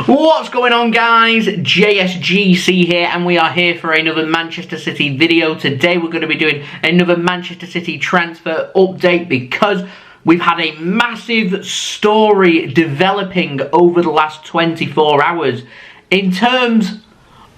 What's going on, guys? JSGC here, and we are here for another Manchester City video. Today we're going to be doing another Manchester City transfer update because we've had a massive story developing over the last 24 hours in terms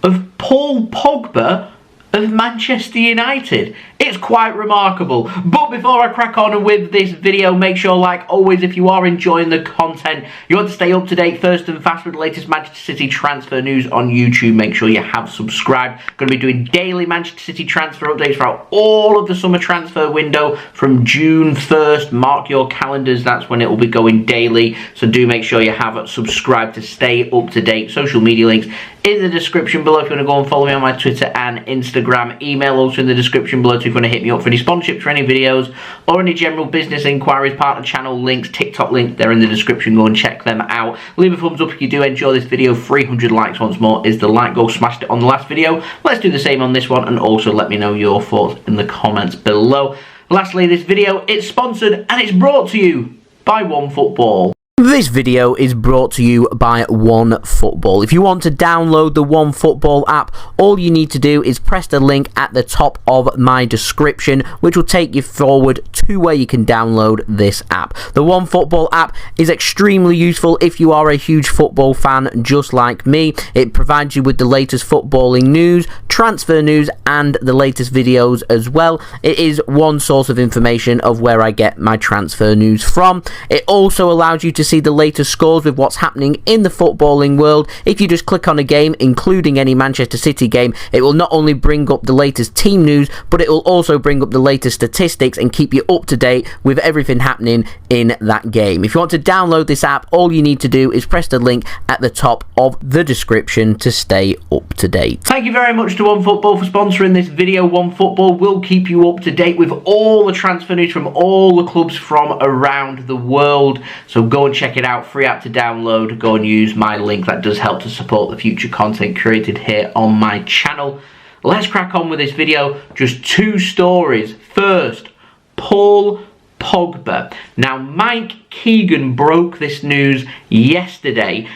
of Paul Pogba of Manchester United. It's quite remarkable. But before I crack on with this video, make sure, like always, if you are enjoying the content, you want to stay up to date first and fast with the latest Manchester City transfer news on YouTube, make sure you have subscribed. Going to be doing daily Manchester City transfer updates throughout all of the summer transfer window from June 1st. Mark your calendars, that's when it will be going daily. So do make sure you have subscribed to stay up to date. Social media links in the description below if you want to go and follow me on my Twitter and Instagram. Email also in the description below if you want to hit me up for any sponsorships for any videos or any general business inquiries. Partner channel links, TikTok links, they're in the description. Go and check them out. Leave a thumbs up if you do enjoy this video. 300 likes once more is the like goal. Smashed it on the last video. Let's do the same on this one, and also let me know your thoughts in the comments below. Lastly, this video, it's sponsored and it's brought to you by OneFootball. This video is brought to you by OneFootball. If you want to download the OneFootball app, all you need to do is press the link at the top of my description, which will take you forward to where you can download this app. The OneFootball app is extremely useful if you are a huge football fan just like me. It provides you with the latest footballing news, transfer news, and the latest videos as well. It is one source of information of where I get my transfer news from. It also allows you to see the latest scores with what's happening in the footballing world. If you just click on a game, including any Manchester City game, it will not only bring up the latest team news, but it will also bring up the latest statistics and keep you up to date with everything happening in that game. If you want to download this app, all you need to do is press the link at the top of the description to stay up to date. Thank you very much to OneFootball for sponsoring this video. OneFootball will keep you up to date with all the transfer news from all the clubs from around the world. So go and check it out. Free app to download. Go and use my link. That does help to support the future content created here on my channel. Let's crack on with this video. Just two stories. First, Paul Pogba. Now, Mike Keegan broke this news yesterday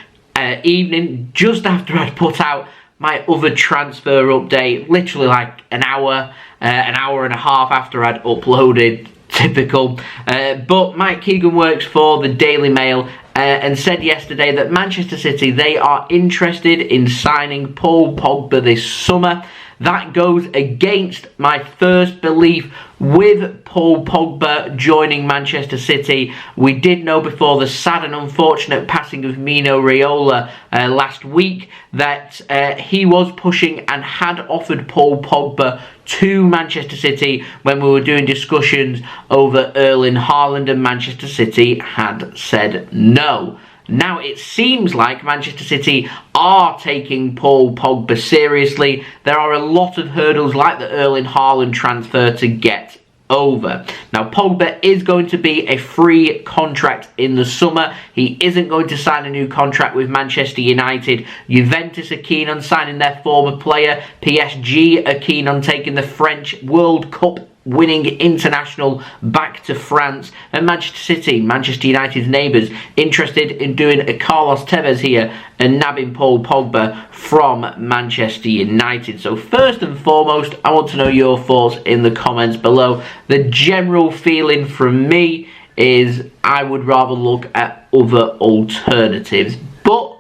evening, just after I'd put out my other transfer update, literally like an hour and a half after I'd uploaded. Typical. But Mike Keegan works for the Daily Mail and said yesterday that Manchester City, they are interested in signing Paul Pogba this summer. That goes against my first belief with Paul Pogba joining Manchester City. We did know before the sad and unfortunate passing of Mino Raiola last week that he was pushing and had offered Paul Pogba to Manchester City when we were doing discussions over Erling Haaland, and Manchester City had said no. Now it seems like Manchester City are taking Paul Pogba seriously. There are a lot of hurdles like the Erling Haaland transfer to get over. Now Pogba is going to be a free contract in the summer. He isn't going to sign a new contract with Manchester United. Juventus are keen on signing their former player. PSG are keen on taking the French World Cup winning international back to France, and Manchester City, Manchester United's neighbours, interested in doing a Carlos Tevez here and nabbing Paul Pogba from Manchester United. So first and foremost, I want to know your thoughts in the comments below. The general feeling from me is I would rather look at other alternatives, but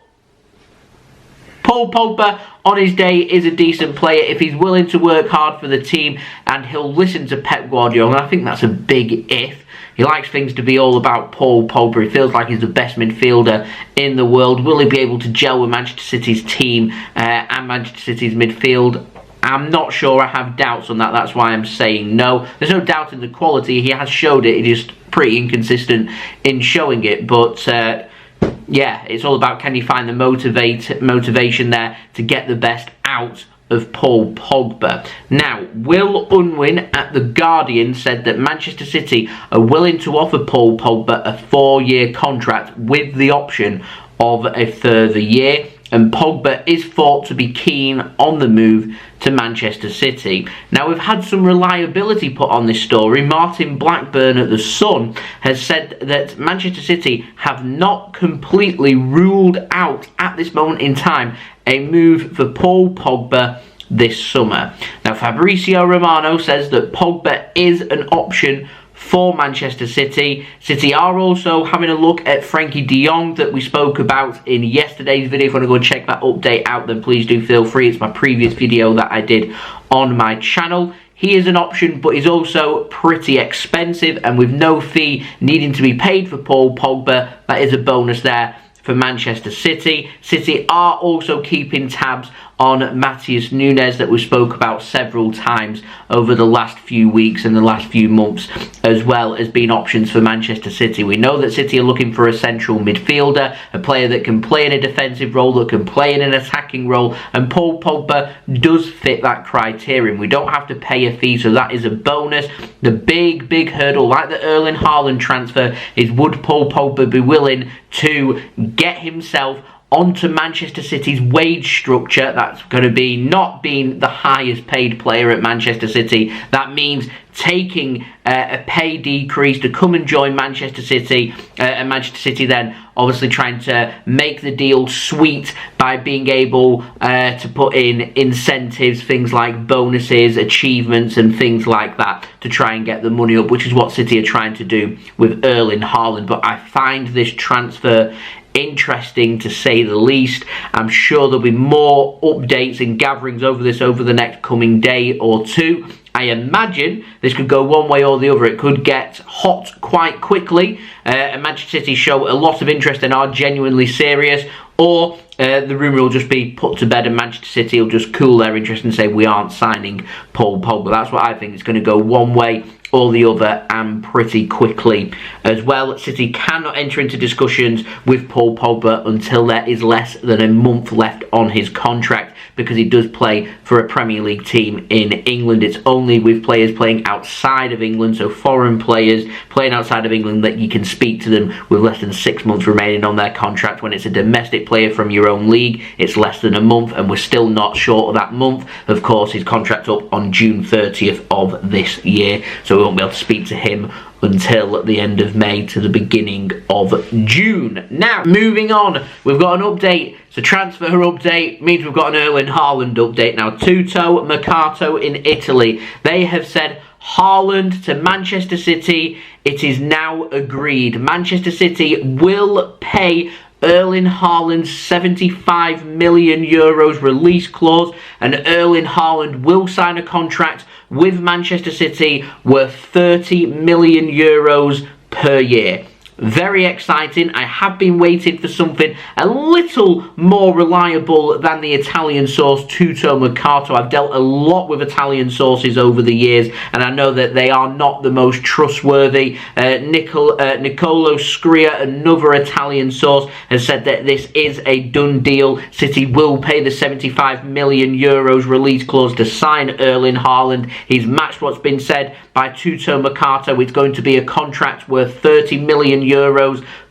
Paul Pogba on his day is a decent player if he's willing to work hard for the team and he'll listen to Pep Guardiola. And I think that's a big if. He likes things to be all about Paul Pogba. He feels like he's the best midfielder in the world. Will he be able to gel with Manchester City's team and Manchester City's midfield? I'm not sure. I have doubts on that. That's why I'm saying no. There's no doubt in the quality. He has showed it. He's just pretty inconsistent in showing it. But yeah, it's all about can you find the motivation there to get the best out of Paul Pogba. Now, Will Unwin at The Guardian said that Manchester City are willing to offer Paul Pogba a 4-year contract with the option of a further year. and Pogba is thought to be keen on the move to Manchester City. Now, we've had some reliability put on this story. Martin Blackburn at The Sun has said that Manchester City have not completely ruled out at this moment in time a move for Paul Pogba this summer. Now, Fabrizio Romano says that Pogba is an option for Manchester City. City are also having a look at Frankie de Jong that we spoke about in yesterday's video. If you want to go and check that update out, then please do feel free. It's my previous video that I did on my channel. He is an option, but he's also pretty expensive, and with no fee needing to be paid for Paul Pogba, that is a bonus there for Manchester City. City are also keeping tabs on Matheus Nunes that we spoke about several times over the last few weeks and the last few months, as well as being options for Manchester City. We know that City are looking for a central midfielder, a player that can play in a defensive role, that can play in an attacking role, and Paul Pogba does fit that criterion. We don't have to pay a fee, so that is a bonus. The big hurdle, like the Erling Haaland transfer, is would Paul Pogba be willing to get himself onto Manchester City's wage structure? That's going to be not being the highest paid player at Manchester City. That means taking a pay decrease to come and join Manchester City, and Manchester City then obviously trying to make the deal sweet by being able to put in incentives, things like bonuses, achievements and things like that to try and get the money up, which is what City are trying to do with Erling Haaland. But I find this transfer interesting to say the least. I'm sure there'll be more updates and gatherings over this over the next coming day or two. I imagine this could go one way or the other. It could get hot quite quickly, and Manchester City show a lot of interest and are genuinely serious, or the rumour will just be put to bed and Manchester City will just cool their interest and say we aren't signing Paul Pogba. That's what I think. It's going to go one way or the other, and pretty quickly as well. City cannot enter into discussions with Paul Pogba until there is less than a month left on his contract, because he does play for a Premier League team in England. It's only with players playing outside of England, so foreign players playing outside of England, that you can speak to them with less than 6 months remaining on their contract. When it's a domestic player from your own league, it's less than a month, and we're still not short of that month. Of course, his contract's up on June 30th of this year, so we won't be able to speak to him until the end of May to the beginning of June. Now, moving on, we've got an update. So transfer update means we've got an Erling Haaland update now. TuttoMercato in Italy, they have said Haaland to Manchester City. It is now agreed. Manchester City will pay Erling Haaland's €75 million release clause, and Erling Haaland will sign a contract with Manchester City worth €30 million per year. Very exciting. I have been waiting for something a little more reliable than the Italian source TuttoMercato. I've dealt a lot with Italian sources over the years, and I know that they are not the most trustworthy. Nicolo Schira, another Italian source, has said that this is a done deal. City will pay the €75 million release clause to sign Erling Haaland. He's matched what's been said by TuttoMercato. It's going to be a contract worth €30 million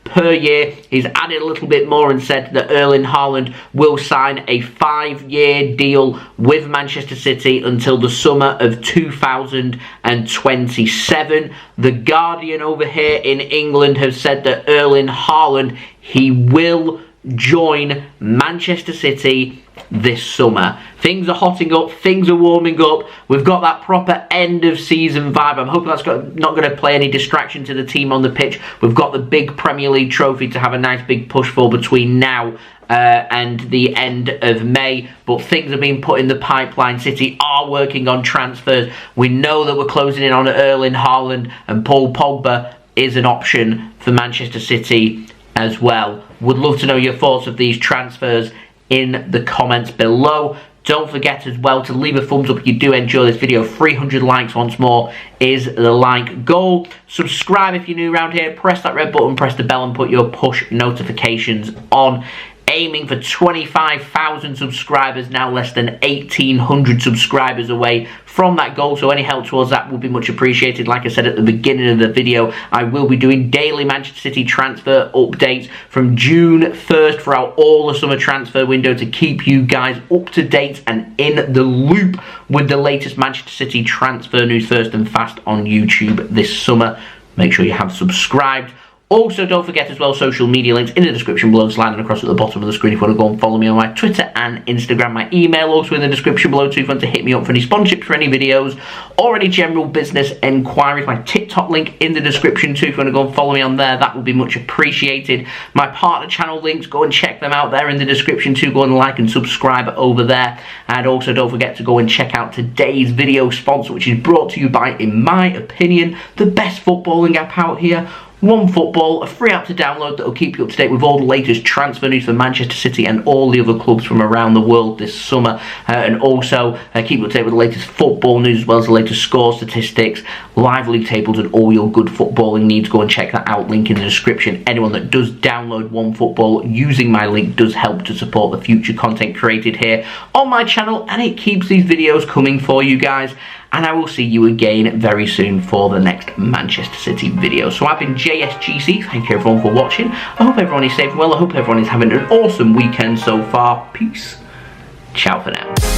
per year. He's added a little bit more and said that Erling Haaland will sign a 5-year deal with Manchester City until the summer of 2027. The Guardian over here in England have said that Erling Haaland, he will join Manchester City this summer. Things are hotting up, things are warming up. We've got that proper end of season vibe. I'm hoping that's not going to play any distraction to the team on the pitch. We've got the big Premier League trophy to have a nice big push for between now and the end of May, but things are being put in the pipeline. City are working on transfers. We know that we're closing in on Erling Haaland, and Paul Pogba is an option for Manchester City as well. Would love to know your thoughts of these transfers in the comments below. Don't forget as well to leave a thumbs up if you do enjoy this video. 300 likes once more is the like goal. Subscribe if you're new around here. Press that red button, press the bell, and put your push notifications on. aiming for 25,000 subscribers, now less than 1,800 subscribers away from that goal, so any help towards that would be much appreciated. Like I said at the beginning of the video, I will be doing daily Manchester City transfer updates from June 1st throughout all the summer transfer window to keep you guys up to date and in the loop with the latest Manchester City transfer news first and fast on YouTube this summer. Make sure you have subscribed. Also, don't forget as well, social media links in the description below, sliding across at the bottom of the screen if you want to go and follow me on my Twitter and Instagram. My email also in the description below too, if you want to hit me up for any sponsorships for any videos or any general business enquiries. My TikTok link in the description too, if you want to go and follow me on there, that would be much appreciated. My partner channel links, go and check them out there in the description too. Go and like and subscribe over there. And also don't forget to go and check out today's video sponsor, which is brought to you by, in my opinion, the best footballing app out here, OneFootball, a free app to download that will keep you up to date with all the latest transfer news for Manchester City and all the other clubs from around the world this summer, and also keep you up to date with the latest football news as well as the latest score statistics, live league tables and all your good footballing needs. Go and check that out, link in the description. Anyone that does download OneFootball using my link does help to support the future content created here on my channel, and it keeps these videos coming for you guys. And I will see you again very soon for the next Manchester City video. So I've been JSGC. Thank you everyone for watching. I hope everyone is safe and well. I hope everyone is having an awesome weekend so far. Peace. Ciao for now.